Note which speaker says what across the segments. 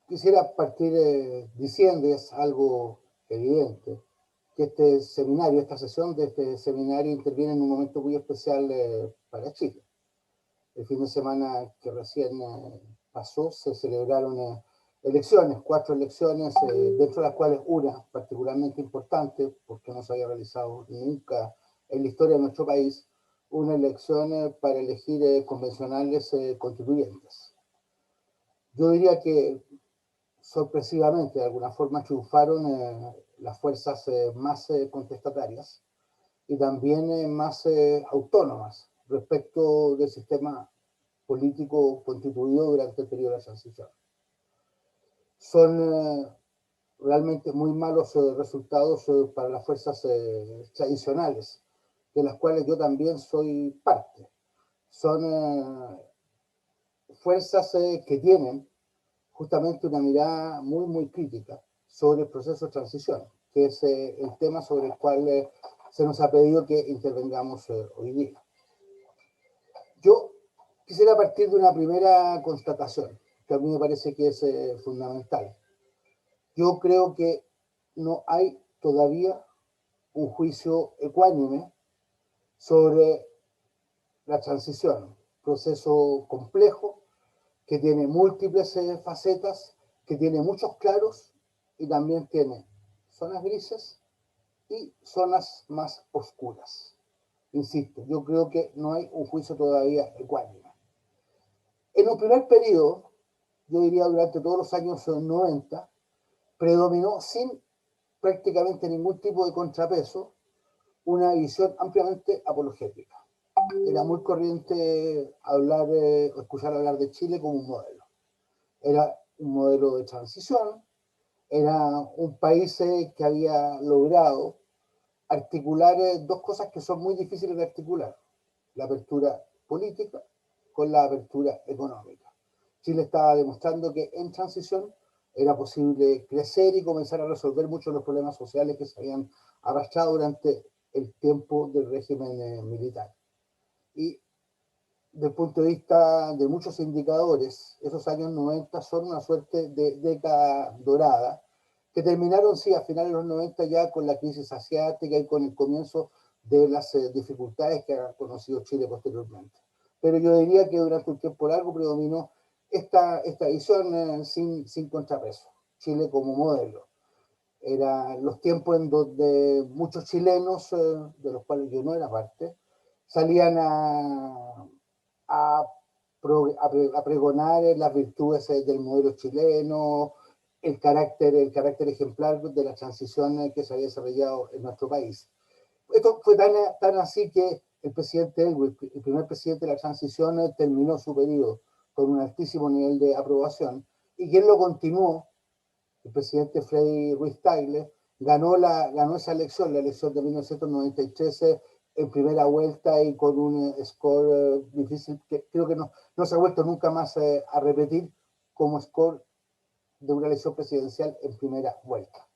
Speaker 1: quisiera partir diciendo, es algo evidente, que este seminario, esta sesión de este seminario interviene en un momento muy especial para Chile. El fin de semana que recién pasó se celebraron elecciones, 4 elecciones, dentro de las cuales una particularmente importante, porque no se había realizado nunca en la historia de nuestro país, una elección para elegir convencionales constituyentes. Yo diría que sorpresivamente, de alguna forma, triunfaron las fuerzas más contestatarias y también más autónomas respecto del sistema político constituido durante el periodo de la transición. Son realmente muy malos resultados para las fuerzas tradicionales, de las cuales yo también soy parte. Son fuerzas que tienen justamente una mirada muy crítica sobre el proceso de transición, que es el tema sobre el cual se nos ha pedido que intervengamos hoy día. Yo quisiera partir de una primera constatación, que a mí me parece que es fundamental. Yo creo que no hay todavía un juicio ecuánime sobre la transición, proceso complejo, que tiene múltiples facetas, que tiene muchos claros y también tiene zonas grises y zonas más oscuras. Insisto, yo creo que no hay un juicio todavía ecuánime. En un primer periodo, yo diría durante todos los años 90, predominó sin prácticamente ningún tipo de contrapeso una visión ampliamente apologética. Era muy corriente hablar o escuchar hablar de Chile como un modelo. Era un modelo de transición, era un país que había logrado articular dos cosas que son muy difíciles de articular: la apertura política con la apertura económica. Chile estaba demostrando que en transición era posible crecer y comenzar a resolver muchos de los problemas sociales que se habían arrastrado durante el tiempo del régimen militar. Y desde el punto de vista de muchos indicadores, esos años 90 son una suerte de década dorada, que terminaron, sí, a finales de los 90 ya con la crisis asiática y con el comienzo de las dificultades que ha conocido Chile posteriormente. Pero yo diría que durante un tiempo largo predominó esta visión sin contrapeso, Chile como modelo. Eran los tiempos en donde muchos chilenos, de los cuales yo no era parte, salían a, a pregonar las virtudes del modelo chileno, el carácter ejemplar de la transición que se había desarrollado en nuestro país. Esto fue tan así que el presidente Elwin, el primer presidente de la transición, terminó su periodo con un altísimo nivel de aprobación, y quien lo continuó, el presidente Freddy Ruiz Tagle, ganó esa elección, la elección de 1993, en primera vuelta y con un score difícil que creo que no se ha vuelto nunca más a repetir como score de una elección presidencial en primera vuelta.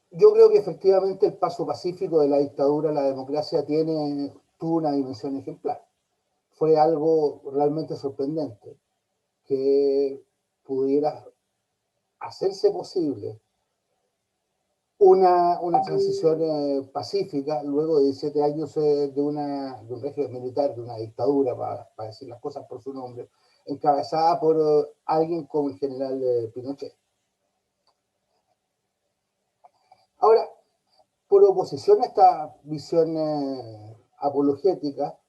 Speaker 1: Yo creo que efectivamente el paso pacífico de la dictadura a la democracia tuvo una dimensión ejemplar. Fue algo realmente sorprendente que pudiera hacerse posible una transición pacífica luego de 17 años de un régimen militar, de una dictadura, para decir las cosas por su nombre, encabezada por alguien como el general Pinochet. Ahora, por oposición a esta visión apologética,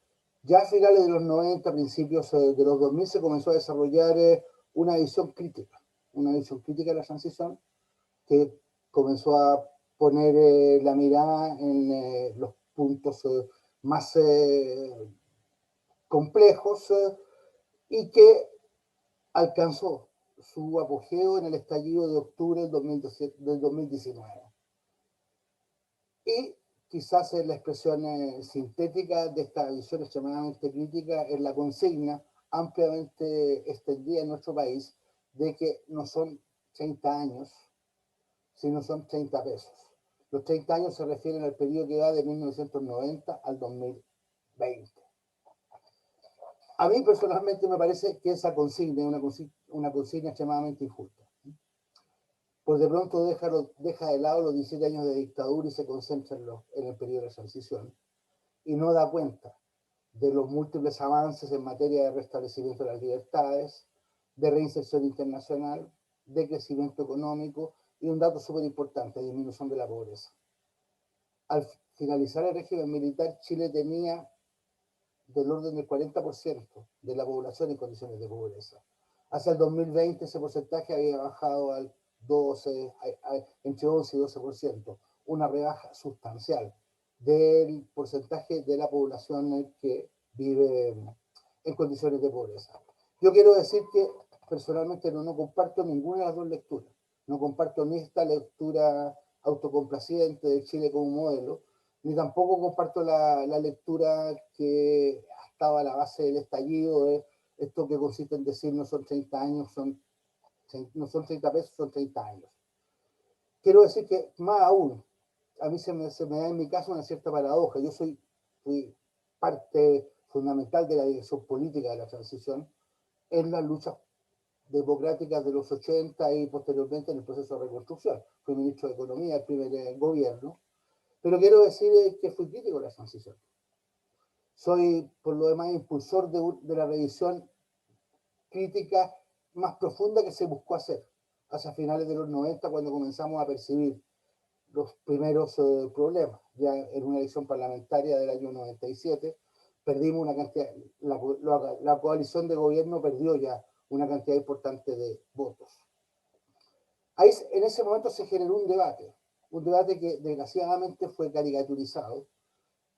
Speaker 1: ya a finales de los 90, principios de los 2000, se comenzó a desarrollar una visión crítica de la transición, que comenzó a poner la mirada en los puntos más complejos y que alcanzó su apogeo en el estallido de octubre del 2019. Y quizás la expresión sintética de esta visión extremadamente crítica es la consigna ampliamente extendida en nuestro país de que no son 30 años, sino son 30 pesos. Los 30 años se refieren al periodo que va de 1990 al 2020. A mí personalmente me parece que esa consigna es una consigna extremadamente injusta. Por de pronto deja de lado los 17 años de dictadura y se concentra en el periodo de transición y no da cuenta de los múltiples avances en materia de restablecimiento de las libertades, de reinserción internacional, de crecimiento económico y un dato súper importante, disminución de la pobreza. Al finalizar el régimen militar, Chile tenía del orden del 40% de la población en condiciones de pobreza. Hacia el 2020 ese porcentaje había bajado al 12, entre 11 y 12%, una rebaja sustancial del porcentaje de la población que vive en condiciones de pobreza. Yo quiero decir que personalmente no comparto ninguna de las dos lecturas. No comparto ni esta lectura autocomplaciente de Chile como modelo, ni tampoco comparto la lectura que estaba a la base del estallido, de esto que consiste en decir no son 30 años, no son 30 pesos, son 30 años. Quiero decir que más aún, a mí se me da en mi caso una cierta paradoja. Yo fui parte fundamental de la dirección política de la transición en las luchas democráticas de los 80 y posteriormente en el proceso de reconstrucción. Fui ministro de Economía, el primer gobierno, pero quiero decir que fui crítico de la transición. Soy, por lo demás, impulsor de la revisión crítica más profunda que se buscó hacer hacia finales de los 90, cuando comenzamos a percibir los primeros problemas. Ya en una elección parlamentaria del año 97, perdimos una cantidad, la coalición de gobierno perdió ya una cantidad importante de votos. Ahí, en ese momento se generó un debate que desgraciadamente fue caricaturizado.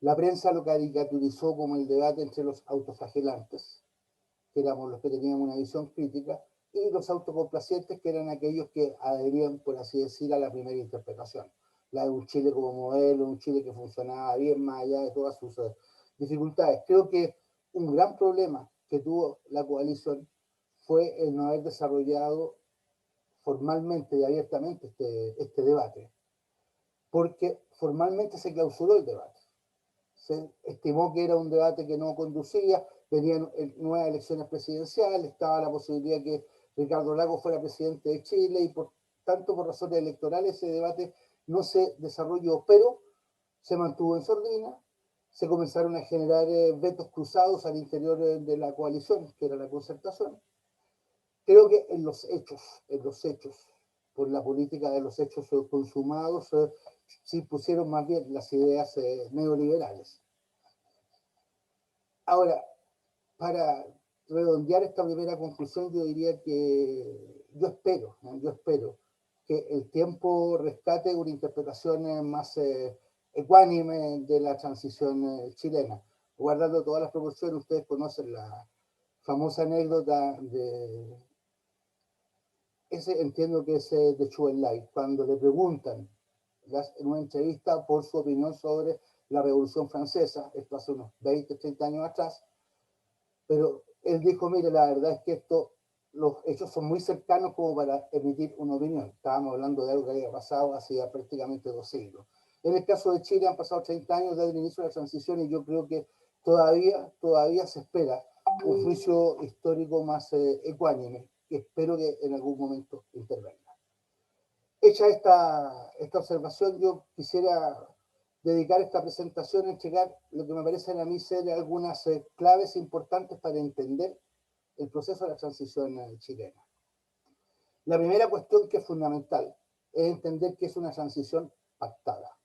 Speaker 1: La prensa lo caricaturizó como el debate entre los autoflagelantes, que éramos los que teníamos una visión crítica, y los autocomplacientes, que eran aquellos que adherían, por así decir, a la primera interpretación. La de un Chile como modelo, un Chile que funcionaba bien más allá de todas sus dificultades. Creo que un gran problema que tuvo la coalición fue el no haber desarrollado formalmente y abiertamente este debate, porque formalmente se clausuró el debate. Se estimó que era un debate que no conducía, venían nuevas elecciones presidenciales, estaba la posibilidad que Ricardo Lagos fuera presidente de Chile y por tanto por razones electorales ese debate no se desarrolló, pero se mantuvo en sordina, se comenzaron a generar vetos cruzados al interior de la coalición, que era la concertación. Creo que en los hechos, por la política de los hechos consumados, se impusieron más bien las ideas neoliberales. Ahora, para redondear esta primera conclusión, yo diría que yo espero que el tiempo rescate una interpretación más ecuánime de la transición chilena. Guardando todas las proporciones, ustedes conocen la famosa anécdota de ese, entiendo que es de Chu Enlai, cuando le preguntan en una entrevista por su opinión sobre la Revolución Francesa, esto hace unos 20, 30 años atrás, pero él dijo, mire, la verdad es que los hechos son muy cercanos como para emitir una opinión. Estábamos hablando de algo que había pasado hacía prácticamente 2 siglos. En el caso de Chile han pasado 30 años desde el inicio de la transición y yo creo que todavía se espera un juicio histórico más ecuánime, que espero que en algún momento intervenga. Hecha esta observación, yo quisiera dedicar esta presentación a entregar lo que me parecen a mí ser algunas claves importantes para entender el proceso de la transición chilena. La primera cuestión, que es fundamental, es entender que es una transición pactada,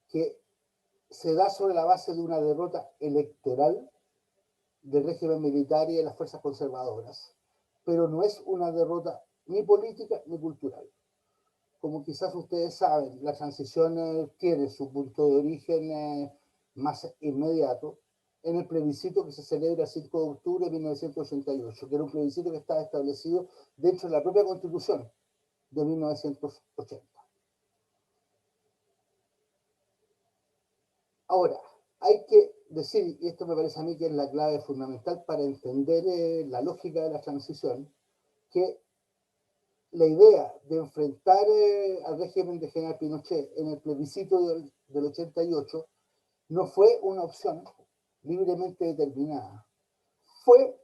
Speaker 1: que se da sobre la base de una derrota electoral del régimen militar y de las fuerzas conservadoras, pero no es una derrota ni política ni cultural. Como quizás ustedes saben, la transición tiene su punto de origen más inmediato en el plebiscito que se celebra el 5 de octubre de 1988, que era un plebiscito que estaba establecido dentro de la propia Constitución de 1980. Ahora, hay que decir, y esto me parece a mí que es la clave fundamental para entender la lógica de la transición, que la idea de enfrentar al régimen de General Pinochet en el plebiscito del 88 no fue una opción libremente determinada, fue,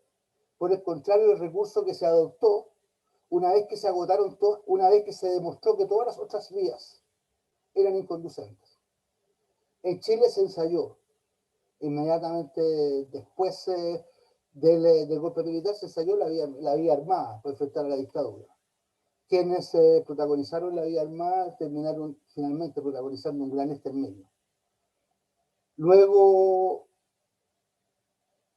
Speaker 1: por el contrario, el recurso que se adoptó una vez que se agotaron, una vez que se demostró que todas las otras vías eran inconducentes. En Chile se ensayó, inmediatamente después del golpe militar, se ensayó la vía armada para enfrentar a la dictadura. Quienes protagonizaron la vía armada terminaron finalmente protagonizando un gran exterminio. Luego,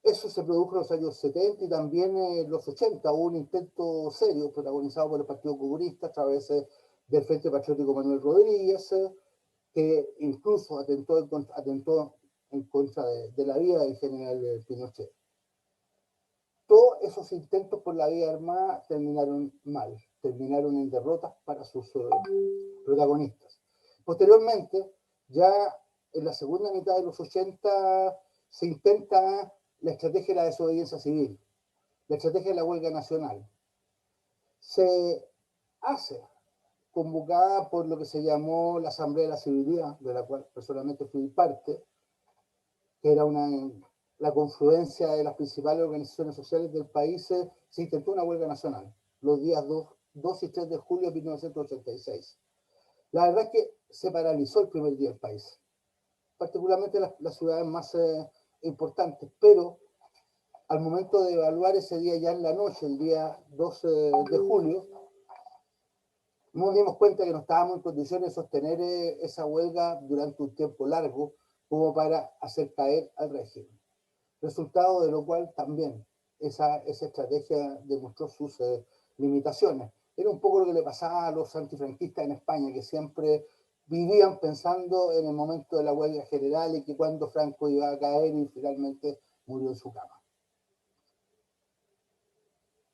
Speaker 1: eso se produjo en los años 70 y también en los 80. Hubo un intento serio protagonizado por el Partido Comunista a través del Frente Patriótico Manuel Rodríguez, que incluso atentó en contra de la vida del general Pinochet. Todos esos intentos por la vía armada terminaron mal, terminaron en derrotas para sus protagonistas. Posteriormente, ya en la segunda mitad de los 80, se intenta la estrategia de la desobediencia civil, la estrategia de la huelga nacional. Se hace convocada por lo que se llamó la Asamblea de la Civilidad, de la cual personalmente fui parte, que era la confluencia de las principales organizaciones sociales del país. Se intentó una huelga nacional los días 2 y 3 de julio de 1986. La verdad es que se paralizó el primer día del país, particularmente las ciudades más importantes, pero al momento de evaluar ese día ya en la noche, el día 12 de julio, nos dimos cuenta que no estábamos en condiciones de sostener esa huelga durante un tiempo largo como para hacer caer al régimen. Resultado de lo cual también esa estrategia demostró sus limitaciones. Era un poco lo que le pasaba a los antifranquistas en España, que siempre vivían pensando en el momento de la huelga general y que cuando Franco iba a caer y finalmente murió en su cama.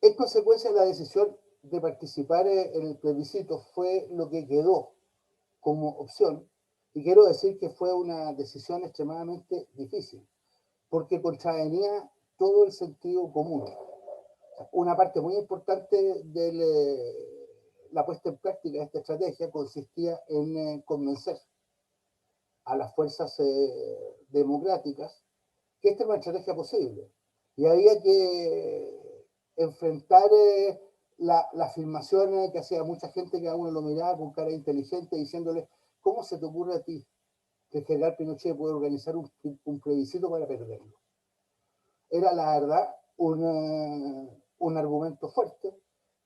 Speaker 1: En consecuencia, la decisión de participar en el plebiscito fue lo que quedó como opción, y quiero decir que fue una decisión extremadamente difícil, porque contravenía todo el sentido común. Una parte muy importante de la puesta en práctica de esta estrategia consistía en convencer a las fuerzas democráticas que esta era una estrategia posible. Y había que enfrentar la afirmación que hacía mucha gente, que a uno lo miraba con cara inteligente, diciéndole: ¿cómo se te ocurre a ti que el general Pinochet puede organizar un plebiscito para perderlo? Era, la verdad, un argumento fuerte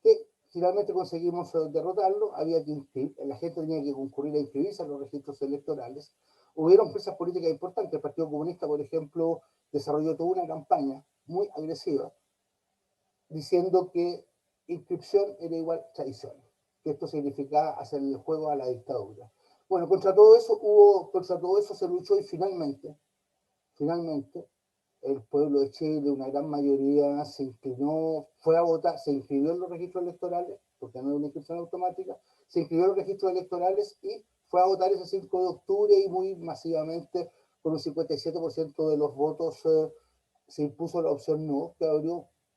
Speaker 1: que finalmente conseguimos derrotarlo. La gente tenía que concurrir a inscribirse a los registros electorales. Hubieron fuerzas políticas importantes. El Partido Comunista, por ejemplo, desarrolló toda una campaña muy agresiva diciendo que inscripción era igual traición, que esto significaba hacer el juego a la dictadura. Bueno, contra todo eso se luchó y finalmente, el pueblo de Chile, una gran mayoría, se inclinó, fue a votar, se inscribió en los registros electorales, porque no era una inscripción automática, se inscribió en los registros electorales y fue a votar ese 5 de octubre y muy masivamente, con un 57% de los votos, se impuso la opción no, que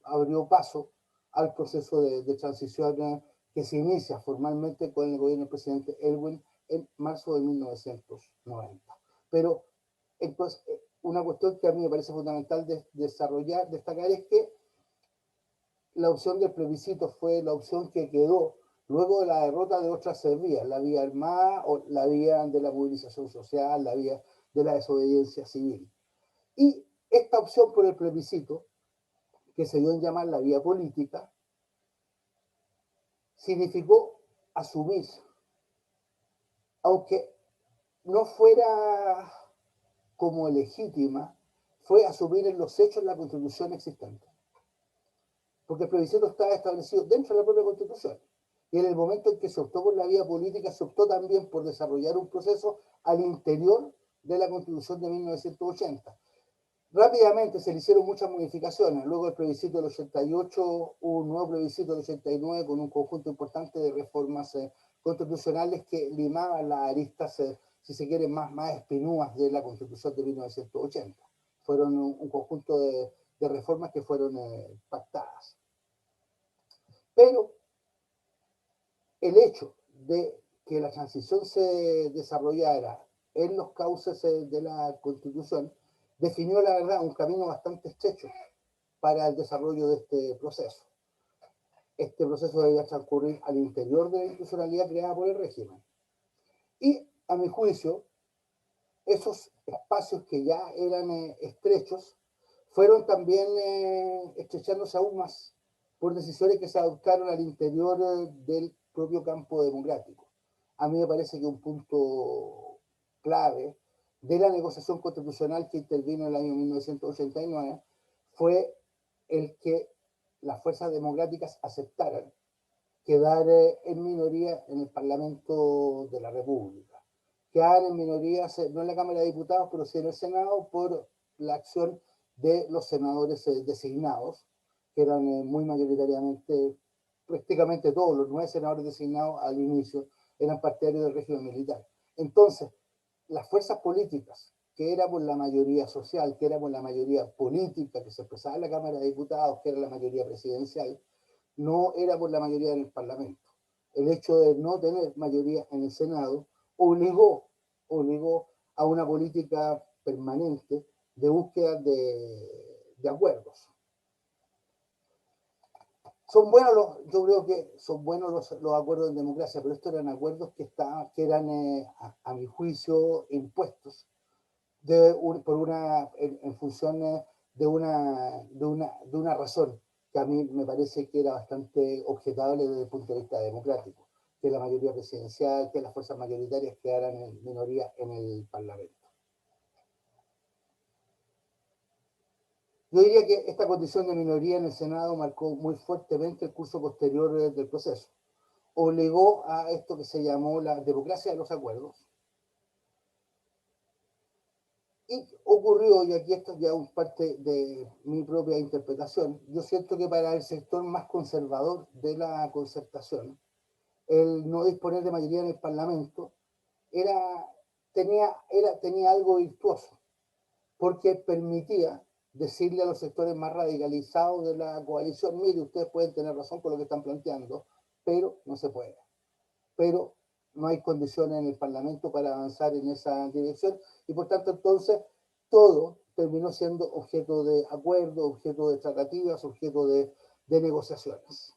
Speaker 1: abrió paso al proceso de transición que se inicia formalmente con el gobierno del presidente Elwin en marzo de 1990. Pero entonces, una cuestión que a mí me parece fundamental destacar es que la opción del plebiscito fue la opción que quedó luego de la derrota de otras vías, la vía armada o la vía de la movilización social, la vía de la desobediencia civil. Y esta opción por el plebiscito, que se dio en llamar la vía política, significó asumir, aunque no fuera como legítima, fue asumir en los hechos la constitución existente. Porque el plebiscito estaba establecido dentro de la propia constitución. Y en el momento en que se optó por la vía política, se optó también por desarrollar un proceso al interior de la constitución de 1980. Rápidamente se le hicieron muchas modificaciones. Luego del plebiscito del 88 hubo un nuevo plebiscito del 89 con un conjunto importante de reformas constitucionales que limaban las aristas, si se quiere, más espinúas de la constitución de 1980. Fueron un conjunto de reformas que fueron pactadas. Pero el hecho de que la transición se desarrollara en los cauces de la Constitución definió, la verdad, un camino bastante estrecho para el desarrollo de este proceso. Este proceso debía transcurrir al interior de la institucionalidad creada por el régimen. Y, a mi juicio, esos espacios que ya eran estrechos fueron también estrechándose aún más por decisiones que se adoptaron al interior del propio campo democrático. A mí me parece que un punto clave de la negociación constitucional que intervino en el año 1989 fue el que las fuerzas democráticas aceptaran quedar en minoría en el Parlamento de la República. Quedar en minoría, no en la Cámara de Diputados, pero sí en el Senado, por la acción de los senadores designados, que eran muy mayoritariamente, prácticamente todos los 9 senadores designados al inicio eran partidarios del régimen militar. Entonces, las fuerzas políticas, que éramos la mayoría social, que éramos la mayoría política, que se expresaba en la Cámara de Diputados, que era la mayoría presidencial, no éramos la mayoría en el Parlamento. El hecho de no tener mayoría en el Senado obligó a una política permanente de búsqueda de acuerdos. Son buenos yo creo que son buenos los acuerdos en democracia, pero estos eran acuerdos que eran, a mi juicio, impuestos en función de una razón que a mí me parece que era bastante objetable desde el punto de vista democrático, que la mayoría presidencial, que las fuerzas mayoritarias quedaran en minoría en el Parlamento. Yo diría que esta condición de minoría en el Senado marcó muy fuertemente el curso posterior del proceso. Obligó a esto que se llamó la democracia de los acuerdos. Y ocurrió, y aquí esto ya es parte de mi propia interpretación, yo siento que para el sector más conservador de la concertación, el no disponer de mayoría en el Parlamento tenía algo virtuoso, porque permitía decirle a los sectores más radicalizados de la coalición, mire, ustedes pueden tener razón con lo que están planteando, pero no se puede. Pero no hay condiciones en el Parlamento para avanzar en esa dirección, y por tanto entonces todo terminó siendo objeto de acuerdo, objeto de tratativas, objeto de negociaciones.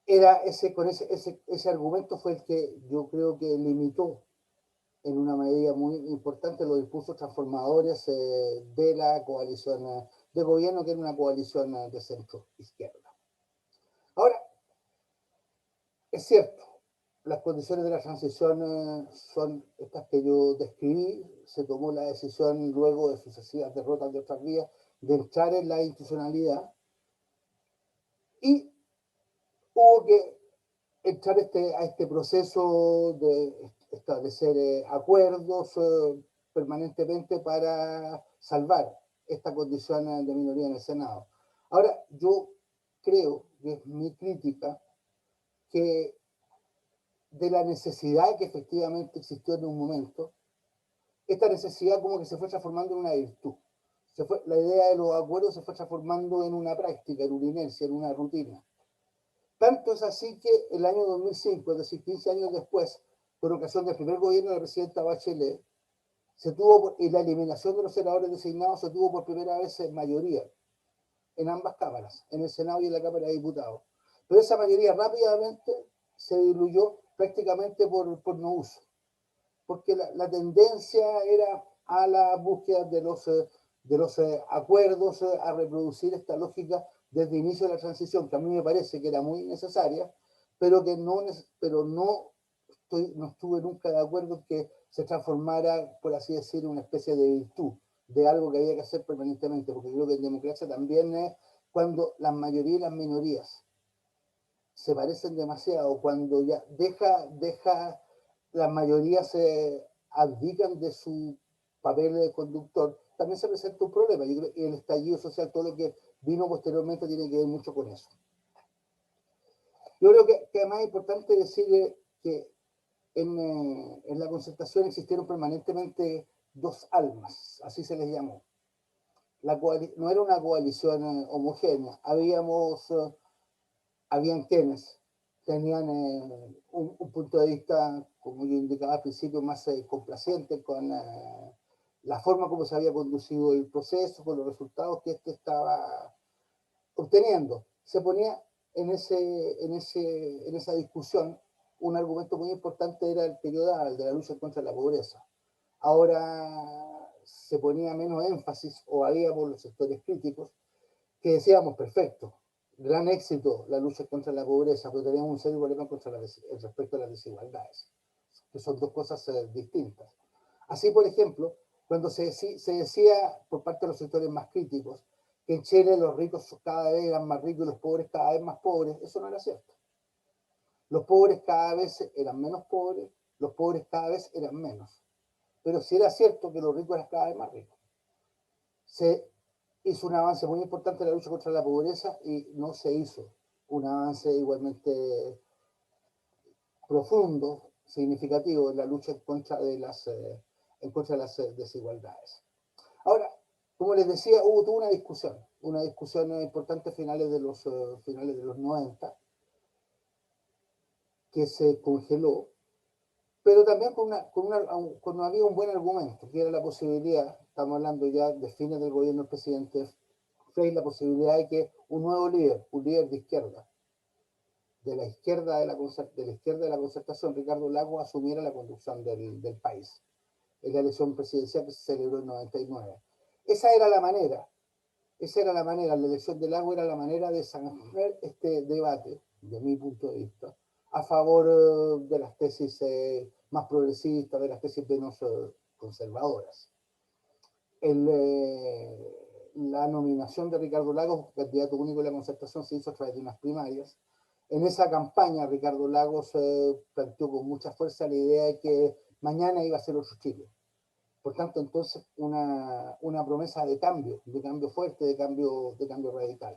Speaker 1: Ese argumento fue el que yo creo que limitó en una medida muy importante los impulsos transformadores de la coalición de gobierno, que era una coalición de centro-izquierda. Ahora, es cierto, las condiciones de la transición son estas que yo describí. Se tomó la decisión, luego de sucesivas derrotas de otras vías, de entrar en la institucionalidad, y hubo que entrar a este proceso de establecer acuerdos permanentemente para salvar esta condición de minoría en el Senado. Ahora, yo creo, que es mi crítica, que de la necesidad que efectivamente existió en un momento, esta necesidad como que se fue transformando en una virtud. La idea de los acuerdos se fue transformando en una práctica, en una inercia, en una rutina. Tanto es así que el año 2005, es decir, 15 años después, por ocasión del primer gobierno de la presidenta Bachelet, y la eliminación de los senadores designados se tuvo por primera vez en mayoría en ambas cámaras, en el Senado y en la Cámara de Diputados. Pero esa mayoría rápidamente se diluyó prácticamente por no uso, porque la tendencia era a la búsqueda de los acuerdos, a reproducir esta lógica desde el inicio de la transición, que a mí me parece que era muy necesaria, pero no estuve nunca de acuerdo en que se transformara, por así decir, en una especie de virtud, de algo que había que hacer permanentemente, porque creo que en democracia también es cuando las mayorías y las minorías se parecen demasiado, cuando ya las mayorías se abdican de su papel de conductor, también se presenta un problema. Yo creo que el estallido social, todo lo que vino posteriormente, tiene que ver mucho con eso. Yo creo que además es importante decirle que en la concertación existieron permanentemente dos almas, así se les llamó. No era una coalición homogénea, habían quienes tenían un punto de vista, como yo indicaba al principio, más complaciente la forma como se había conducido el proceso, con los resultados que este estaba obteniendo. Se ponía en esa discusión un argumento muy importante era el periodo de la lucha contra la pobreza. Ahora se ponía menos énfasis, o había por los sectores críticos, que decíamos, perfecto, gran éxito la lucha contra la pobreza, pero teníamos un serio problema respecto a las desigualdades, que son dos cosas distintas. Así, por ejemplo, cuando se decía por parte de los sectores más críticos que en Chile los ricos cada vez eran más ricos y los pobres cada vez más pobres, eso no era cierto. Los pobres cada vez eran menos pobres, los pobres cada vez eran menos. Pero sí era cierto que los ricos eran cada vez más ricos. Se hizo un avance muy importante en la lucha contra la pobreza y no se hizo un avance igualmente profundo, significativo en la lucha en contra de las desigualdades. Ahora, como les decía, tuvo una discusión importante a finales de los 90, que se congeló, pero también con había un buen argumento, que era la posibilidad, estamos hablando ya de fines del gobierno del presidente Frey, la posibilidad de que un nuevo líder, un líder de izquierda, de la izquierda de la concertación, Ricardo Lagos, asumiera la conducción del país en la elección presidencial que se celebró en 99. Esa era la manera, la elección de Lagos era la manera de zanjar este debate, de mi punto de vista, a favor de las tesis más progresistas, de las tesis menos conservadoras. La nominación de Ricardo Lagos, candidato único de la concertación, se hizo a través de unas primarias. En esa campaña, Ricardo Lagos planteó con mucha fuerza la idea de que mañana iba a ser otro Chile. Por tanto, entonces, una promesa de cambio fuerte, de cambio radical.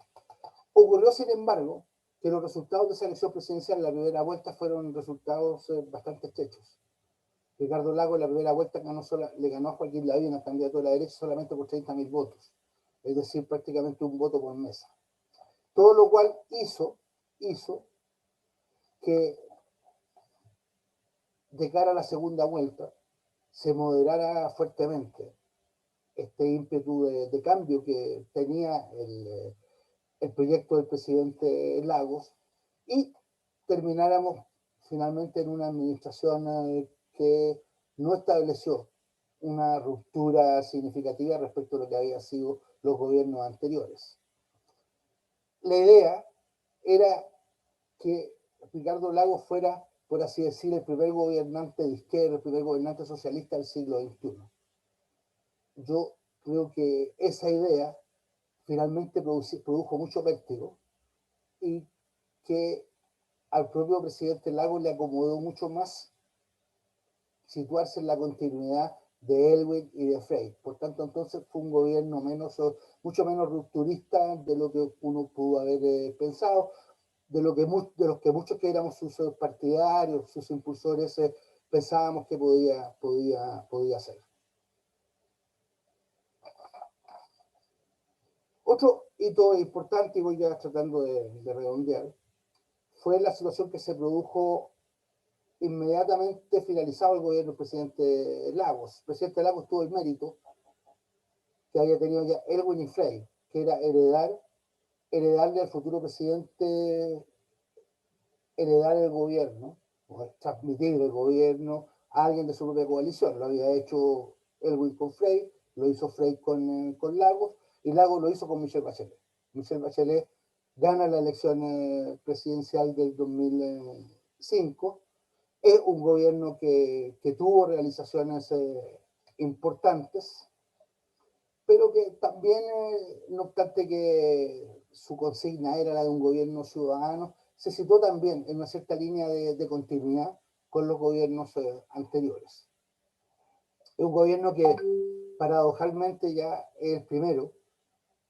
Speaker 1: Ocurrió, sin embargo, que los resultados de esa elección presidencial en la primera vuelta fueron resultados bastante estrechos. Ricardo Lagos en la primera vuelta le ganó a Joaquín Lavín, al candidato de la derecha, solamente por 30.000 votos, es decir, prácticamente un voto por mesa. Todo lo cual hizo que de cara a la segunda vuelta se moderara fuertemente este ímpetu de cambio que tenía el proyecto del presidente Lagos y termináramos finalmente en una administración que no estableció una ruptura significativa respecto a lo que habían sido los gobiernos anteriores. La idea era que Ricardo Lagos fuera, por así decir, el primer gobernante de izquierda, el primer gobernante socialista del siglo XXI. Yo creo que esa idea finalmente produjo mucho vértigo y que al propio presidente Lagos le acomodó mucho más situarse en la continuidad de Elwin y de Frey. Por tanto, entonces fue un gobierno mucho menos rupturista de lo que uno pudo haber pensado, de los que muchos que éramos sus partidarios, sus impulsores, pensábamos que podía ser. Otro hito importante, y voy ya tratando de redondear, fue la situación que se produjo inmediatamente finalizado el gobierno del presidente Lagos. El presidente Lagos tuvo el mérito que había tenido ya Elwin y Frey, que era heredarle al futuro presidente, heredar el gobierno, o transmitir el gobierno a alguien de su propia coalición. Lo había hecho Elwin con Frey, lo hizo Frey con Lagos, y Lagos lo hizo con Michelle Bachelet. Michelle Bachelet gana la elección presidencial del 2005. Es un gobierno que tuvo realizaciones importantes, pero que también, no obstante que su consigna era la de un gobierno ciudadano, se situó también en una cierta línea de continuidad con los gobiernos anteriores. Es un gobierno que paradojalmente ya es el primero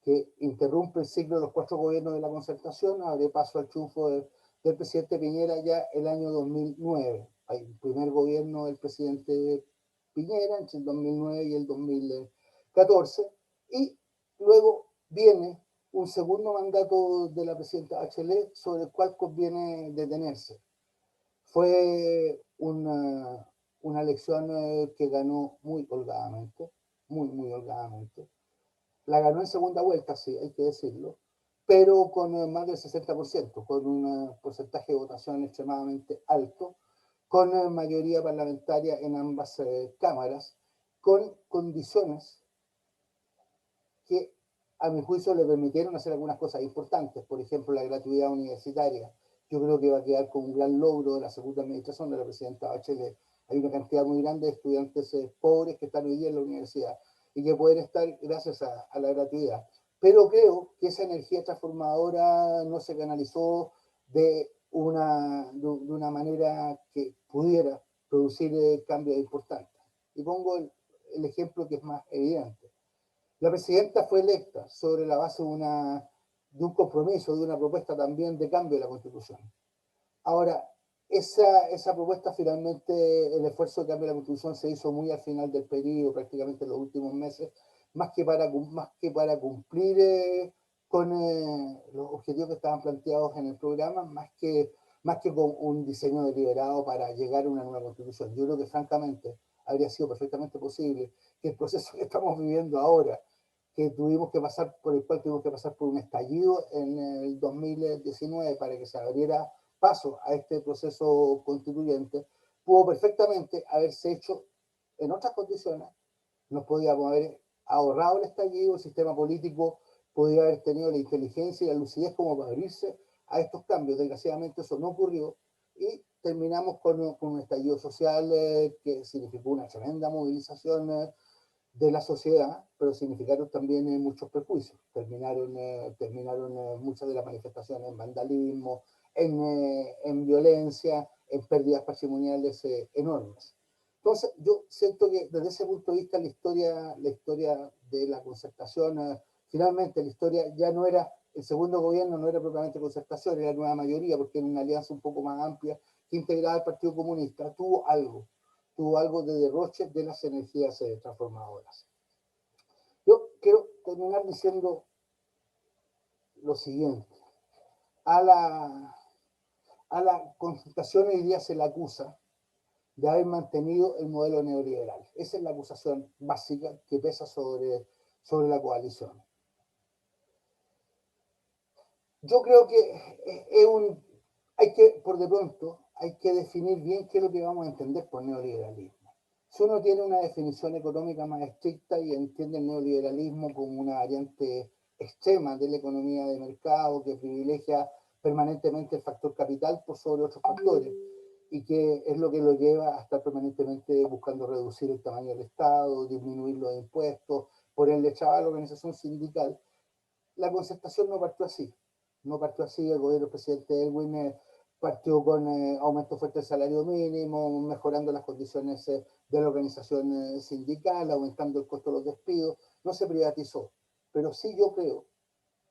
Speaker 1: que interrumpe el ciclo de los 4 gobiernos de la concertación, abre paso al triunfo del presidente Piñera ya el año 2009. Hay el primer gobierno del presidente Piñera entre el 2009 y el 2014, y luego viene un segundo mandato de la presidenta Bachelet sobre el cual conviene detenerse. Fue una elección que ganó muy holgadamente, muy holgadamente. La ganó en segunda vuelta, sí, hay que decirlo, pero con más del 60%, con un porcentaje de votación extremadamente alto, con mayoría parlamentaria en ambas cámaras, con condiciones que a mi juicio le permitieron hacer algunas cosas importantes, por ejemplo, la gratuidad universitaria. Yo creo que va a quedar como un gran logro de la segunda administración de la presidenta Bachelet. Hay una cantidad muy grande de estudiantes pobres que están hoy día en la universidad y que pueden estar gracias a la gratuidad. Pero creo que esa energía transformadora no se canalizó de una manera que pudiera producir cambios importantes. Y pongo el ejemplo que es más evidente. La presidenta fue electa sobre la base de un compromiso, de una propuesta también de cambio de la Constitución. Ahora, esa propuesta finalmente, el esfuerzo de cambio de la Constitución se hizo muy al final del periodo, prácticamente en los últimos meses, más que para cumplir con los objetivos que estaban planteados en el programa, más que con un diseño deliberado para llegar a una nueva Constitución. Yo creo que francamente habría sido perfectamente posible que el proceso que estamos viviendo ahora, que tuvimos que pasar, por el cual tuvimos que pasar por un estallido en el 2019 para que se abriera paso a este proceso constituyente, pudo perfectamente haberse hecho en otras condiciones. Nos podíamos haber ahorrado el estallido, el sistema político podía haber tenido la inteligencia y la lucidez como para abrirse a estos cambios. Desgraciadamente eso no ocurrió y terminamos con un estallido social que significó una tremenda movilización de la sociedad, pero significaron también muchos perjuicios. Terminaron muchas de las manifestaciones en vandalismo, en violencia, en pérdidas patrimoniales enormes. Entonces, yo siento que desde ese punto de vista la historia de la concertación, finalmente la historia ya no era, el segundo gobierno no era propiamente concertación, era nueva mayoría, porque era una alianza un poco más amplia que integraba al Partido Comunista, tuvo algo de derroche de las energías transformadoras. Yo quiero terminar diciendo lo siguiente. A la concertación hoy día se la acusa de haber mantenido el modelo neoliberal. Esa es la acusación básica que pesa sobre la coalición. Yo creo que por de pronto, hay que definir bien qué es lo que vamos a entender por neoliberalismo. Si uno tiene una definición económica más estricta y entiende el neoliberalismo como una variante extrema de la economía de mercado que privilegia permanentemente el factor capital por sobre otros factores y que es lo que lo lleva a estar permanentemente buscando reducir el tamaño del Estado, disminuir los impuestos, ponerle chava a la organización sindical, la concertación no partió así. No partió así, el gobierno del presidente Elwin partió con aumento fuerte del salario mínimo, mejorando las condiciones de la organización sindical, aumentando el costo de los despidos, no se privatizó. Pero sí yo creo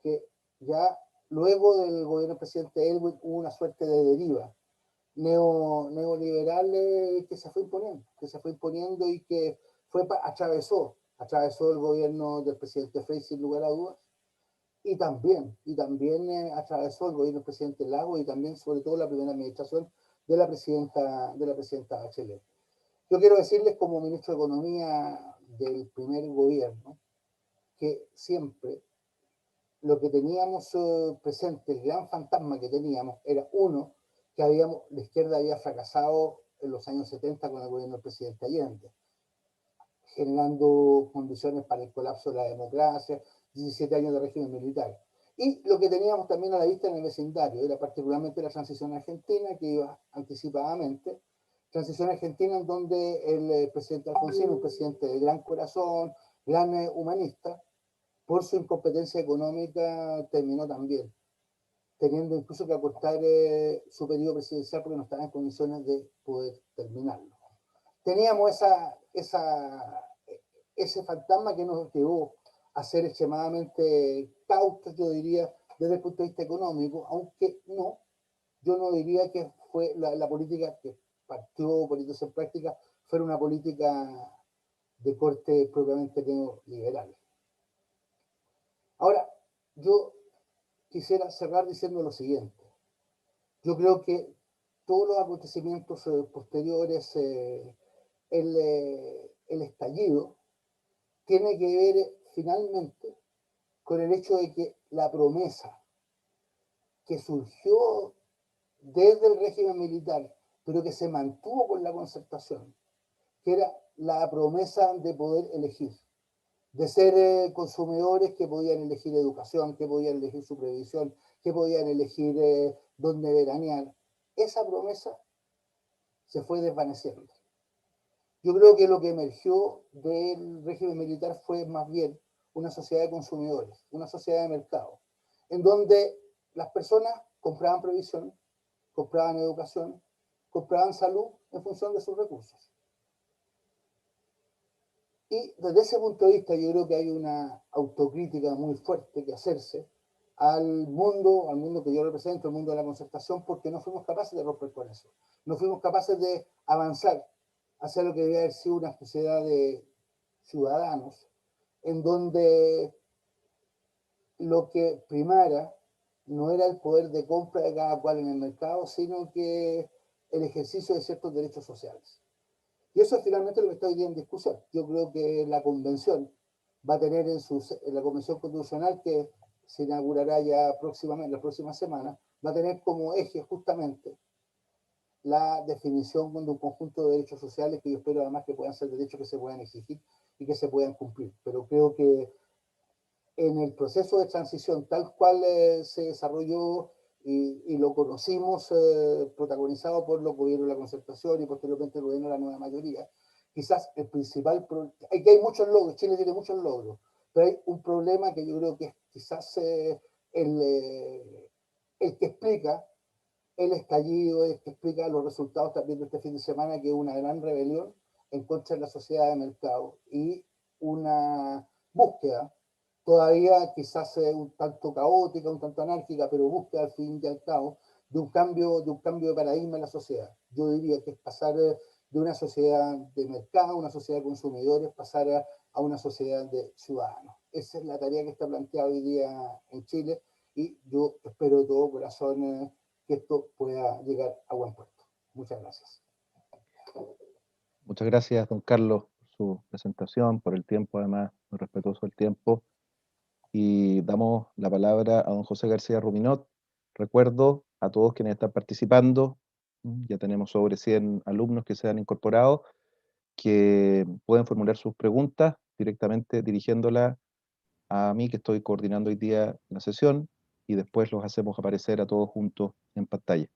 Speaker 1: que ya luego del gobierno del presidente Elwin hubo una suerte de deriva neoliberal que se fue imponiendo y que atravesó el gobierno del presidente Frey sin lugar a dudas, y también atravesó el gobierno del presidente Lago y también, sobre todo, la primera administración de la presidenta Bachelet. Yo quiero decirles, como ministro de Economía del primer gobierno, que siempre lo que teníamos presente, el gran fantasma que teníamos, era uno, que la izquierda había fracasado en los años 70 con el gobierno del presidente Allende, generando condiciones para el colapso de la democracia, 17 años de régimen militar. Y lo que teníamos también a la vista en el vecindario era particularmente la transición argentina, que iba anticipadamente. Transición argentina en donde el presidente Alfonsín, un presidente de gran corazón, gran humanista, por su incompetencia económica terminó también, teniendo incluso que acortar su periodo presidencial porque no estaba en condiciones de poder terminarlo. Teníamos ese fantasma que nos llevó a ser extremadamente cautos, yo diría, desde el punto de vista económico, aunque no, yo no diría que fue la política que partió poniéndose en práctica, fuera una política de corte propiamente neoliberal. Ahora, yo quisiera cerrar diciendo lo siguiente. Yo creo que todos los acontecimientos posteriores, el estallido, tiene que ver finalmente con el hecho de que la promesa que surgió desde el régimen militar, pero que se mantuvo con la concertación, que era la promesa de poder elegir, de ser consumidores que podían elegir educación, que podían elegir su previsión, que podían elegir dónde veranear. Esa promesa se fue desvaneciendo. Yo creo que lo que emergió del régimen militar fue más bien una sociedad de consumidores, una sociedad de mercado, en donde las personas compraban previsión, compraban educación, compraban salud en función de sus recursos. Y desde ese punto de vista yo creo que hay una autocrítica muy fuerte que hacerse al mundo que yo represento, el mundo de la concertación, porque no fuimos capaces de romper con eso. No fuimos capaces de avanzar hacia lo que debía haber sido una sociedad de ciudadanos, en donde lo que primara no era el poder de compra de cada cual en el mercado, sino que el ejercicio de ciertos derechos sociales. Y eso es finalmente lo que está hoy día en discusión. Yo creo que la convención va a tener en la convención constitucional, que se inaugurará ya próximamente, la próxima semana, va a tener como eje justamente la definición de un conjunto de derechos sociales que yo espero además que puedan ser derechos que se puedan exigir y que se puedan cumplir. Pero creo que en el proceso de transición tal cual se desarrolló y lo conocimos protagonizado por los gobiernos de la concertación y posteriormente el gobierno de la nueva mayoría, quizás el principal, aquí hay muchos logros, Chile tiene muchos logros, pero hay un problema que yo creo que es quizás el que explica el estallido, el que explica los resultados también de este fin de semana, que es una gran rebelión en contra de la sociedad de mercado y una búsqueda todavía quizás un tanto caótica, un tanto anárquica, pero búsqueda al fin y al cabo de un cambio de paradigma en la sociedad. Yo diría que es pasar de una sociedad de mercado, una sociedad de consumidores, pasar a una sociedad de ciudadanos. Esa es la tarea que está planteada hoy día en Chile y yo espero de todo corazón que esto pueda llegar a buen puerto. Muchas gracias.
Speaker 2: Muchas gracias, don Carlos, por su presentación, por el tiempo, además, muy respetuoso del tiempo. Y damos la palabra a don José García Ruminot. Recuerdo a todos quienes están participando, ya tenemos sobre 100 alumnos que se han incorporado, que pueden formular sus preguntas directamente dirigiéndolas a mí, que estoy coordinando hoy día la sesión, y después los hacemos aparecer a todos juntos en pantalla.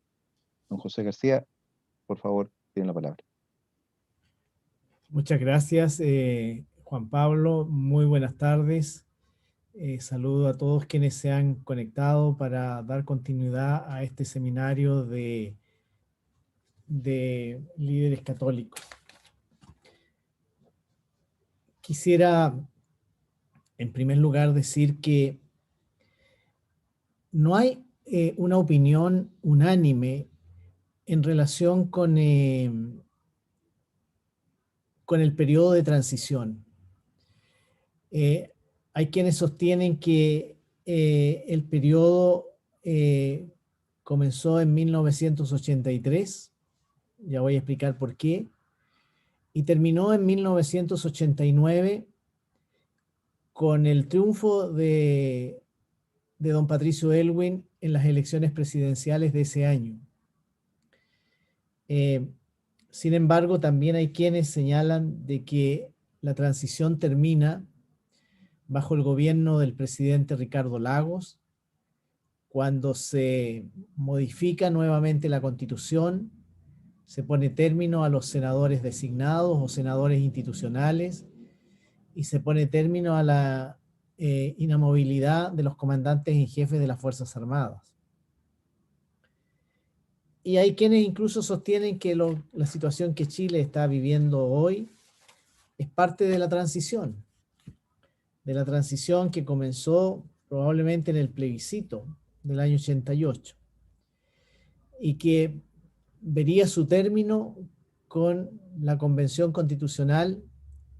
Speaker 2: Don José García, por favor, tiene la palabra.
Speaker 3: Muchas gracias, Juan Pablo. Muy buenas tardes. Saludo a todos quienes se han conectado para dar continuidad a este seminario de líderes católicos. Quisiera, en primer lugar, decir que no hay una opinión unánime en relación con el periodo de transición. Hay quienes sostienen que el periodo comenzó en 1983, ya voy a explicar por qué, y terminó en 1989 con el triunfo de don Patricio Aylwin en las elecciones presidenciales de ese año. Sin embargo, también hay quienes señalan de que la transición termina bajo el gobierno del presidente Ricardo Lagos, cuando se modifica nuevamente la Constitución, se pone término a los senadores designados o senadores institucionales y se pone término a la inamovilidad de los comandantes en jefe de las Fuerzas Armadas. Y hay quienes incluso sostienen que la situación que Chile está viviendo hoy es parte de la transición que comenzó probablemente en el plebiscito del año 88 y que vería su término con la Convención Constitucional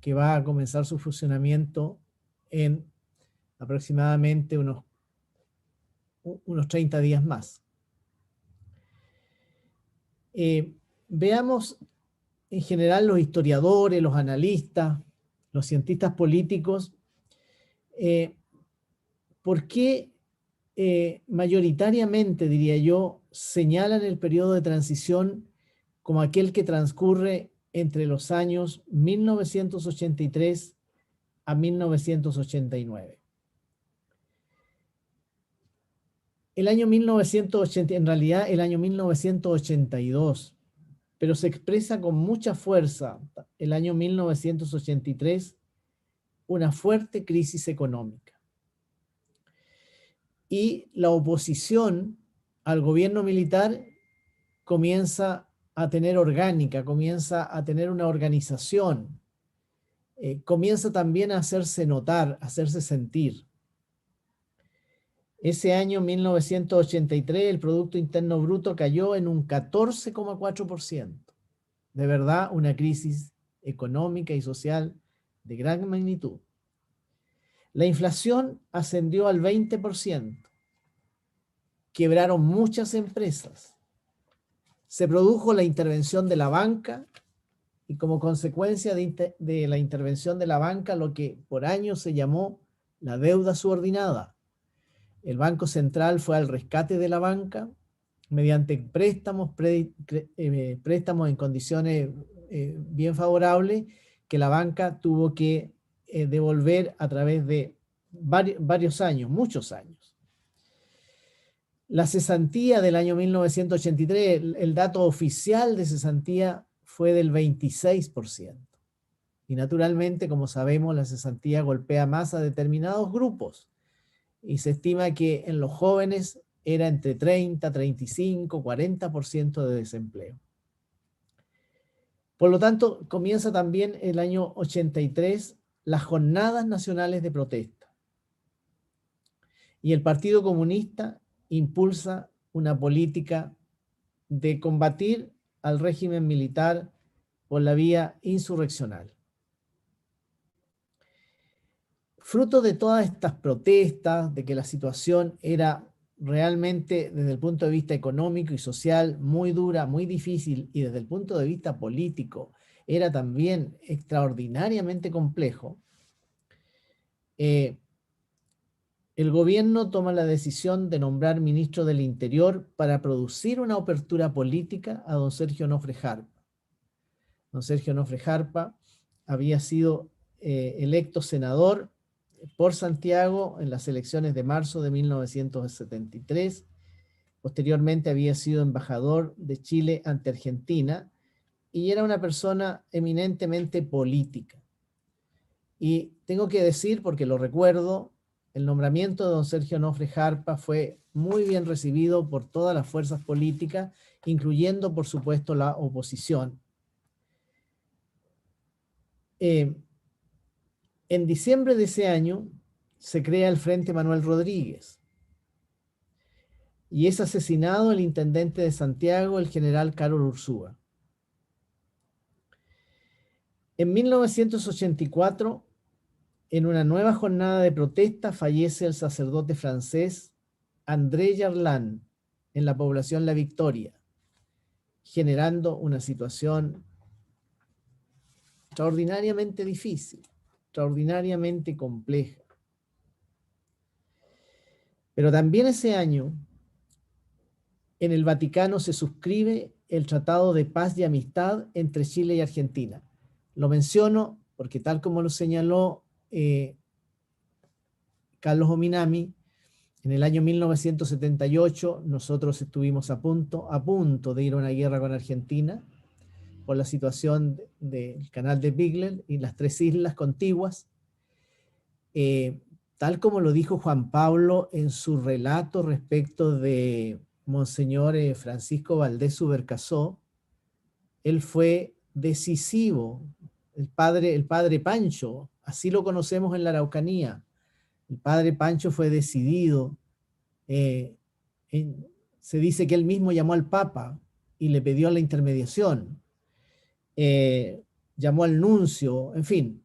Speaker 3: que va a comenzar su funcionamiento en aproximadamente unos 30 días más. Veamos en general los historiadores, los analistas, los cientistas políticos, ¿por qué mayoritariamente, diría yo, señalan el periodo de transición como aquel que transcurre entre los años 1983 a 1989? El año 1980, en realidad el año 1982, pero se expresa con mucha fuerza el año 1983, una fuerte crisis económica. Y la oposición al gobierno militar comienza a tener orgánica, comienza a tener una organización, comienza también a hacerse notar, a hacerse sentir. Ese año 1983 el Producto Interno Bruto cayó en un 14,4%. De verdad, una crisis económica y social de gran magnitud. La inflación ascendió al 20%. Quebraron muchas empresas. Se produjo la intervención de la banca y como consecuencia de la intervención de la banca, lo que por años se llamó la deuda subordinada. El Banco Central fue al rescate de la banca mediante préstamos en condiciones bien favorables que la banca tuvo que devolver a través de varios años, muchos años. La cesantía del año 1983, el dato oficial de cesantía fue del 26%. Y naturalmente, como sabemos, la cesantía golpea más a determinados grupos. Y se estima que en los jóvenes era entre 30, 35, 40% de desempleo. Por lo tanto, comienza también el año 83 las jornadas nacionales de protesta. Y el Partido Comunista impulsa una política de combatir al régimen militar por la vía insurreccional. Fruto de todas estas protestas, de que la situación era realmente desde el punto de vista económico y social muy dura, muy difícil, y desde el punto de vista político era también extraordinariamente complejo, el gobierno toma la decisión de nombrar ministro del Interior para producir una apertura política a don Sergio Onofre Jarpa. Don Sergio Onofre Jarpa había sido electo senador por Santiago en las elecciones de marzo de 1973. Posteriormente había sido embajador de Chile ante Argentina y era una persona eminentemente política. Y tengo que decir, porque lo recuerdo, el nombramiento de don Sergio Onofre Jarpa fue muy bien recibido por todas las fuerzas políticas, incluyendo, por supuesto, la oposición. En diciembre de ese año se crea el Frente Manuel Rodríguez y es asesinado el intendente de Santiago, el general Carol Ursúa. En 1984, en una nueva jornada de protesta, fallece el sacerdote francés André Yarlán en la población La Victoria, generando una situación extraordinariamente difícil, extraordinariamente compleja. Pero también ese año, en el Vaticano se suscribe el Tratado de Paz y Amistad entre Chile y Argentina. Lo menciono porque, tal como lo señaló Carlos Ominami, en el año 1978 nosotros estuvimos a punto de ir a una guerra con Argentina por la situación del canal de Beagle y las tres islas contiguas. Tal como lo dijo Juan Pablo en su relato respecto de Monseñor Francisco Valdés Subercasó, él fue decisivo, el padre Pancho, así lo conocemos en la Araucanía. El padre Pancho fue decidido. Se dice que él mismo llamó al Papa y le pidió la intermediación. Llamó al nuncio, en fin.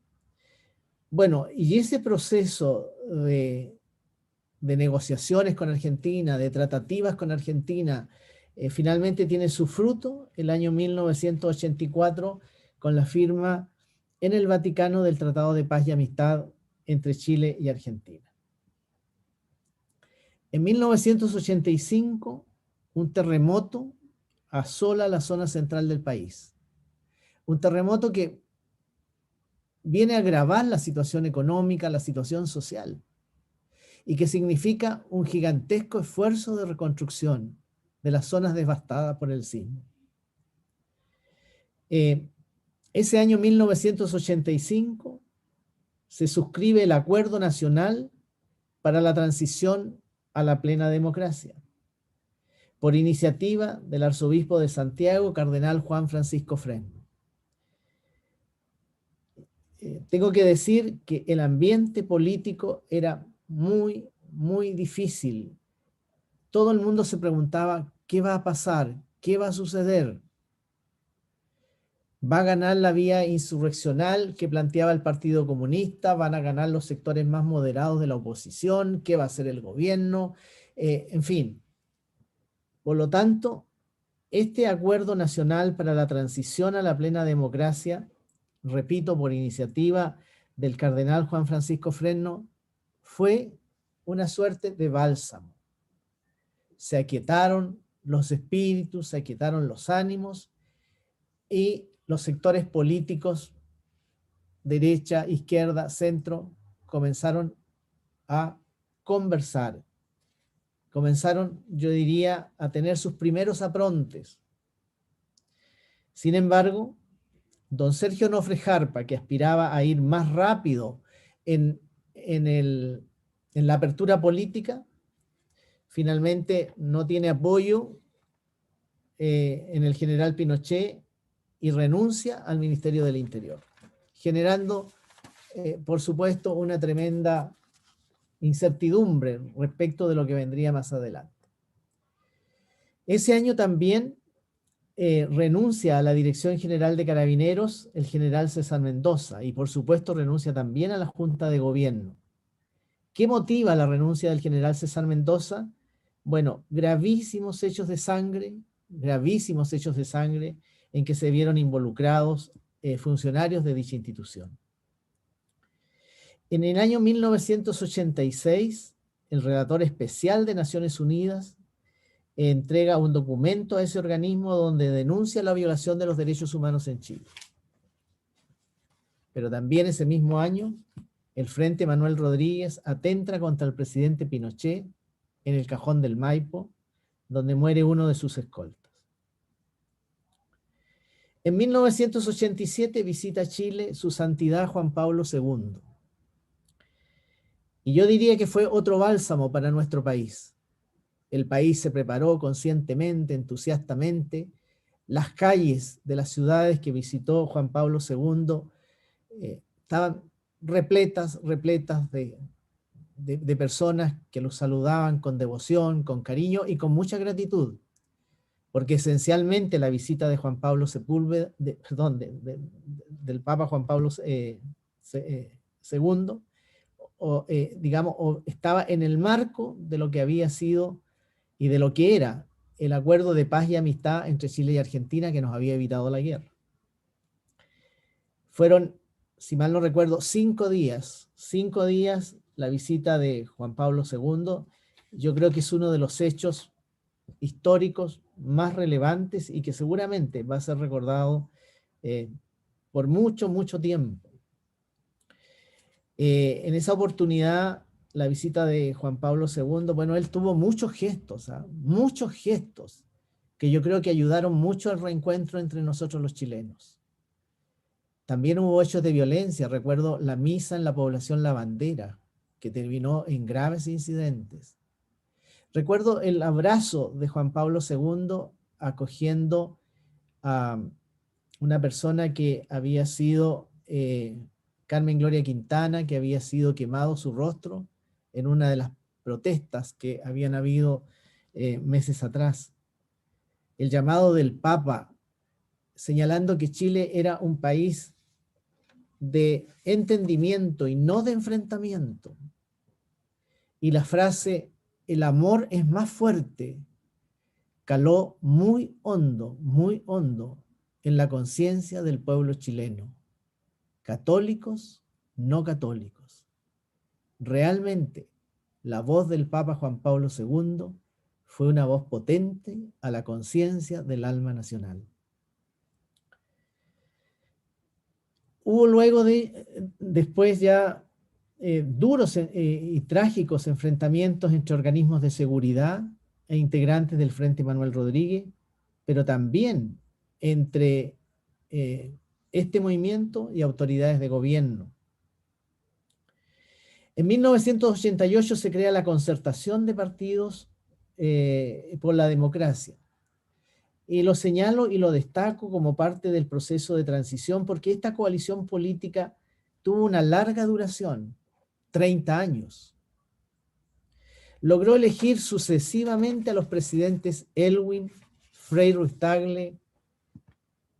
Speaker 3: Bueno, y ese proceso de negociaciones con Argentina, de tratativas con Argentina, finalmente tiene su fruto el año 1984 con la firma en el Vaticano del Tratado de Paz y Amistad entre Chile y Argentina. En 1985, un terremoto asola la zona central del país. Un terremoto que viene a agravar la situación económica, la situación social, y que significa un gigantesco esfuerzo de reconstrucción de las zonas devastadas por el sismo. Ese año 1985 se suscribe el Acuerdo Nacional para la Transición a la Plena Democracia, por iniciativa del arzobispo de Santiago, cardenal Juan Francisco Fresno. Tengo que decir que el ambiente político era muy, muy difícil. Todo el mundo se preguntaba, ¿qué va a pasar? ¿Qué va a suceder? ¿Va a ganar la vía insurreccional que planteaba el Partido Comunista? ¿Van a ganar los sectores más moderados de la oposición? ¿Qué va a hacer el gobierno? En fin. Por lo tanto, este Acuerdo Nacional para la Transición a la Plena Democracia, repito, por iniciativa del cardenal Juan Francisco Fresno, fue una suerte de bálsamo. Se aquietaron los espíritus, se aquietaron los ánimos y los sectores políticos, derecha, izquierda, centro, comenzaron a conversar. Comenzaron, yo diría, a tener sus primeros aprontes. Sin embargo, don Sergio Nofre Jarpa, que aspiraba a ir más rápido en la apertura política, finalmente no tiene apoyo en el general Pinochet y renuncia al Ministerio del Interior, generando, por supuesto, una tremenda incertidumbre respecto de lo que vendría más adelante. Ese año también renuncia a la Dirección General de Carabineros el general César Mendoza y por supuesto renuncia también a la Junta de Gobierno. ¿Qué motiva la renuncia del general César Mendoza? Bueno, gravísimos hechos de sangre en que se vieron involucrados funcionarios de dicha institución. En el año 1986, el relator especial de Naciones Unidas entrega un documento a ese organismo donde denuncia la violación de los derechos humanos en Chile. Pero también ese mismo año, el Frente Manuel Rodríguez atenta contra el presidente Pinochet en el Cajón del Maipo, donde muere uno de sus escoltas. En 1987 visita Chile su santidad Juan Pablo II. Y yo diría que fue otro bálsamo para nuestro país. El país se preparó conscientemente, entusiastamente. Las calles de las ciudades que visitó Juan Pablo II estaban repletas de personas que los saludaban con devoción, con cariño y con mucha gratitud. Porque esencialmente la visita de Juan Pablo Sepúlveda, del Papa Juan Pablo II, estaba en el marco de lo que había sido y de lo que era el acuerdo de paz y amistad entre Chile y Argentina que nos había evitado la guerra. Fueron, si mal no recuerdo, 5 días la visita de Juan Pablo II. Yo creo que es uno de los hechos históricos más relevantes y que seguramente va a ser recordado por mucho, mucho tiempo. En esa oportunidad, la visita de Juan Pablo II, bueno, él tuvo muchos gestos que yo creo que ayudaron mucho al reencuentro entre nosotros los chilenos. También hubo hechos de violencia. Recuerdo la misa en la población La Bandera, que terminó en graves incidentes. Recuerdo el abrazo de Juan Pablo II acogiendo a una persona que había sido Carmen Gloria Quintana, que había sido quemado su rostro en una de las protestas que habían habido meses atrás. El llamado del Papa señalando que Chile era un país de entendimiento y no de enfrentamiento. Y la frase, el amor es más fuerte, caló muy hondo en la conciencia del pueblo chileno. católicos, no católicos. Realmente, la voz del Papa Juan Pablo II fue una voz potente a la conciencia del alma nacional. Hubo luego después ya duros y trágicos enfrentamientos entre organismos de seguridad e integrantes del Frente Manuel Rodríguez, pero también entre este movimiento y autoridades de gobierno. En 1988 se crea la Concertación de Partidos por la Democracia. Y lo señalo y lo destaco como parte del proceso de transición porque esta coalición política tuvo una larga duración, 30 años. Logró elegir sucesivamente a los presidentes Elwin, Frei Ruiz-Tagle,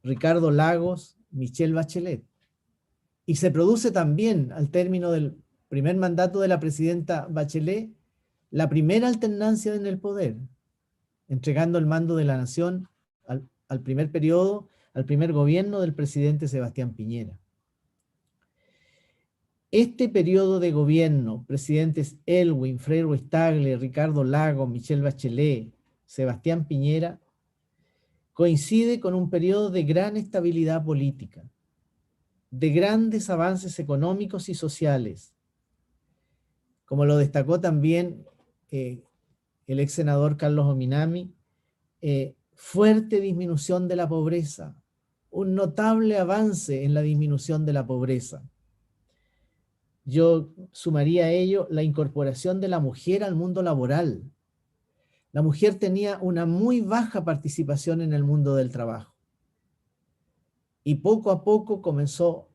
Speaker 3: Ricardo Lagos, Michelle Bachelet. Y se produce también, al término del primer mandato de la presidenta Bachelet, la primera alternancia en el poder, entregando el mando de la nación al primer periodo, al primer gobierno del presidente Sebastián Piñera. Este periodo de gobierno, presidentes Elwin, Frei Ruiz-Tagle, Ricardo Lagos, Michelle Bachelet, Sebastián Piñera, coincide con un periodo de gran estabilidad política, de grandes avances económicos y sociales, como lo destacó también el ex senador Carlos Ominami, fuerte disminución de la pobreza, un notable avance en la disminución de la pobreza. Yo sumaría a ello la incorporación de la mujer al mundo laboral. La mujer tenía una muy baja participación en el mundo del trabajo. Y poco a poco comenzó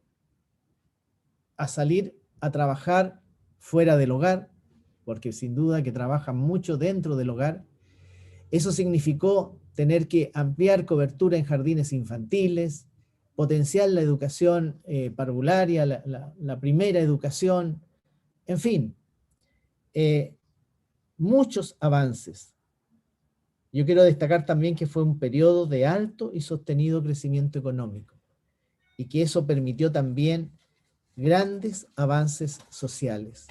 Speaker 3: a salir a trabajar fuera del hogar, porque sin duda que trabajan mucho dentro del hogar. Eso significó tener que ampliar cobertura en jardines infantiles, potenciar la educación parvularia, la primera educación, en fin, muchos avances. Yo quiero destacar también que fue un periodo de alto y sostenido crecimiento económico y que eso permitió también grandes avances sociales.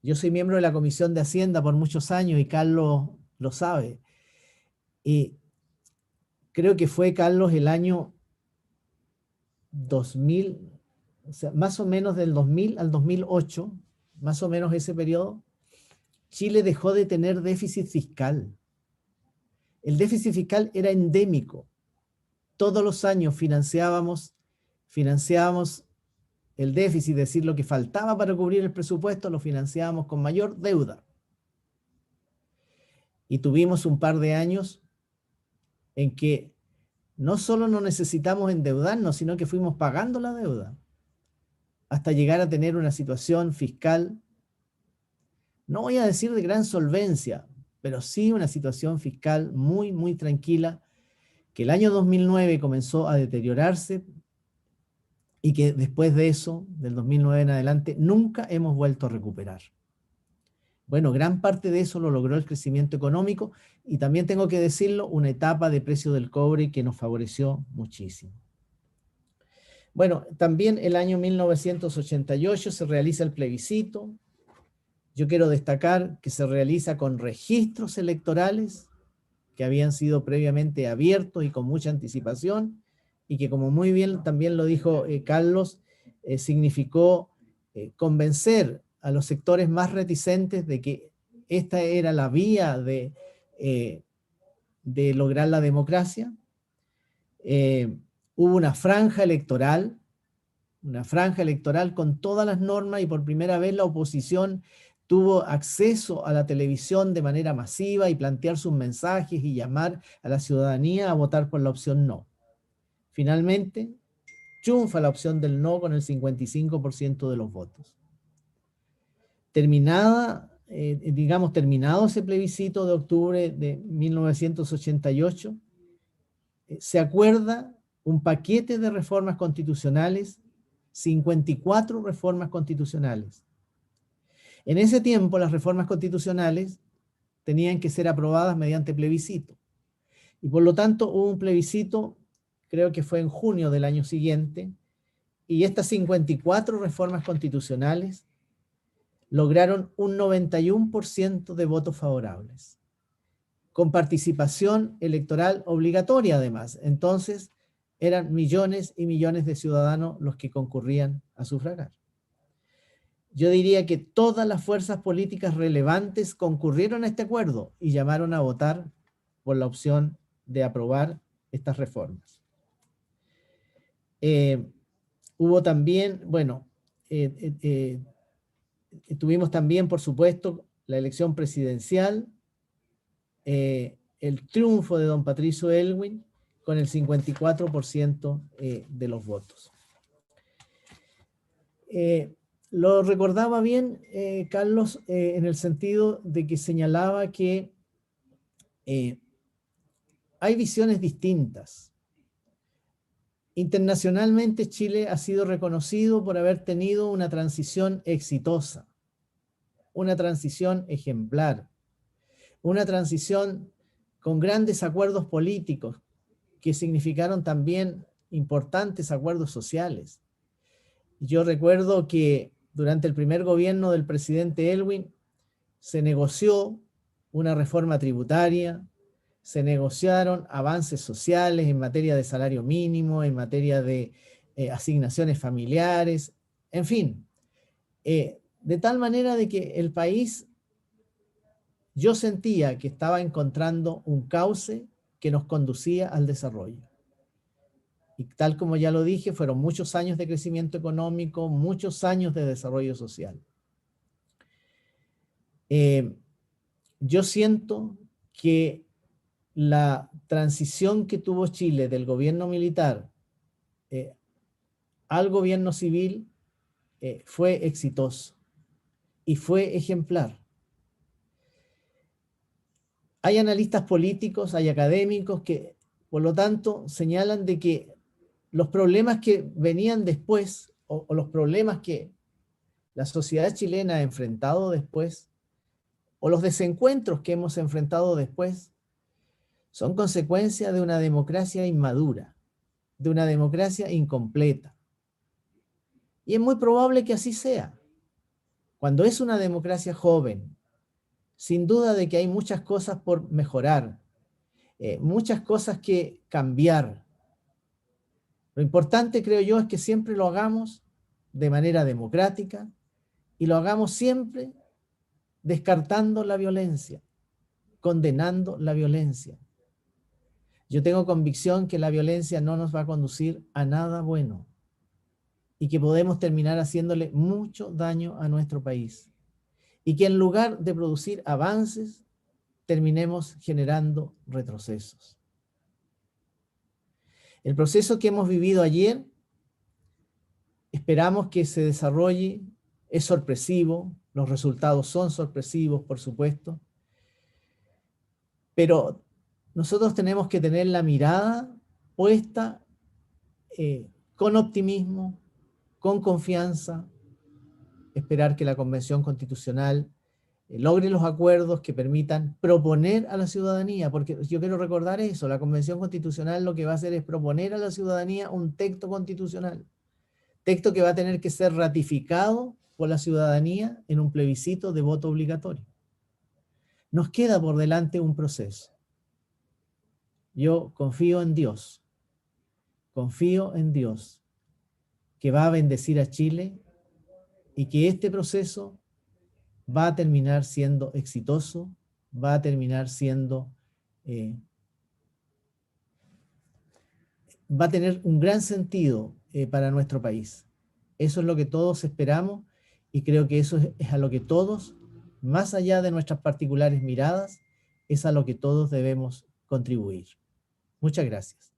Speaker 3: Yo soy miembro de la Comisión de Hacienda por muchos años y Carlos lo sabe. Y creo que fue, Carlos, el año 2000, o sea, más o menos del 2000 al 2008, más o menos ese periodo, Chile dejó de tener déficit fiscal. El déficit fiscal era endémico. Todos los años financiábamos el déficit, es decir, lo que faltaba para cubrir el presupuesto, lo financiábamos con mayor deuda. Y tuvimos un par de años en que no solo no necesitamos endeudarnos, sino que fuimos pagando la deuda hasta llegar a tener una situación fiscal, no voy a decir de gran solvencia, pero sí una situación fiscal muy, muy tranquila, que el año 2009 comenzó a deteriorarse y que después de eso, del 2009 en adelante, nunca hemos vuelto a recuperar. Bueno, gran parte de eso lo logró el crecimiento económico y también tengo que decirlo, una etapa de precio del cobre que nos favoreció muchísimo. Bueno, también el año 1988 se realiza el plebiscito. Yo quiero destacar que se realiza con registros electorales que habían sido previamente abiertos y con mucha anticipación y que, como muy bien también lo dijo Carlos, significó convencer a los sectores más reticentes de que esta era la vía de lograr la democracia. Hubo una franja electoral con todas las normas y por primera vez la oposición tuvo acceso a la televisión de manera masiva y plantear sus mensajes y llamar a la ciudadanía a votar por la opción no. Finalmente, triunfa la opción del no con el 55% de los votos. Terminado ese plebiscito de octubre de 1988, se acuerda un paquete de reformas constitucionales, 54 reformas constitucionales. En ese tiempo las reformas constitucionales tenían que ser aprobadas mediante plebiscito. Y por lo tanto hubo un plebiscito, creo que fue en junio del año siguiente, y estas 54 reformas constitucionales lograron un 91% de votos favorables, con participación electoral obligatoria además. Entonces, eran millones y millones de ciudadanos los que concurrían a sufragar. Yo diría que todas las fuerzas políticas relevantes concurrieron a este acuerdo y llamaron a votar por la opción de aprobar estas reformas. Hubo también, bueno, tuvimos también, por supuesto, la elección presidencial, el triunfo de don Patricio Aylwin con el 54% de los votos. Lo recordaba bien Carlos en el sentido de que señalaba que hay visiones distintas. Internacionalmente Chile ha sido reconocido por haber tenido una transición exitosa, una transición ejemplar, una transición con grandes acuerdos políticos que significaron también importantes acuerdos sociales. Yo recuerdo que durante el primer gobierno del presidente Aylwin se negoció una reforma tributaria, se negociaron avances sociales en materia de salario mínimo, en materia de asignaciones familiares, en fin, de tal manera de que el país, yo sentía que estaba encontrando un cauce que nos conducía al desarrollo. Y tal como ya lo dije, fueron muchos años de crecimiento económico, muchos años de desarrollo social. Yo siento que la transición que tuvo Chile del gobierno militar al gobierno civil fue exitoso y fue ejemplar. Hay analistas políticos, hay académicos que, por lo tanto, señalan de que los problemas que venían después, o los problemas que la sociedad chilena ha enfrentado después, o los desencuentros que hemos enfrentado después, son consecuencia de una democracia inmadura, de una democracia incompleta. Y es muy probable que así sea. Cuando es una democracia joven, sin duda de que hay muchas cosas por mejorar, muchas cosas que cambiar. Lo importante, creo yo, es que siempre lo hagamos de manera democrática y lo hagamos siempre descartando la violencia, condenando la violencia. Yo tengo convicción que la violencia no nos va a conducir a nada bueno y que podemos terminar haciéndole mucho daño a nuestro país. Y que en lugar de producir avances, terminemos generando retrocesos. El proceso que hemos vivido ayer, esperamos que se desarrolle, es sorpresivo, los resultados son sorpresivos, por supuesto, pero nosotros tenemos que tener la mirada puesta con optimismo, con confianza, esperar que la Convención Constitucional logre los acuerdos que permitan proponer a la ciudadanía, porque yo quiero recordar eso, la Convención Constitucional lo que va a hacer es proponer a la ciudadanía un texto constitucional, texto que va a tener que ser ratificado por la ciudadanía en un plebiscito de voto obligatorio. Nos queda por delante un proceso. Yo confío en Dios que va a bendecir a Chile y que este proceso va a terminar siendo exitoso, va a terminar siendo, va a tener un gran sentido para nuestro país. Eso es lo que todos esperamos y creo que eso es a lo que todos, más allá de nuestras particulares miradas, es a lo que todos debemos contribuir. Muchas gracias.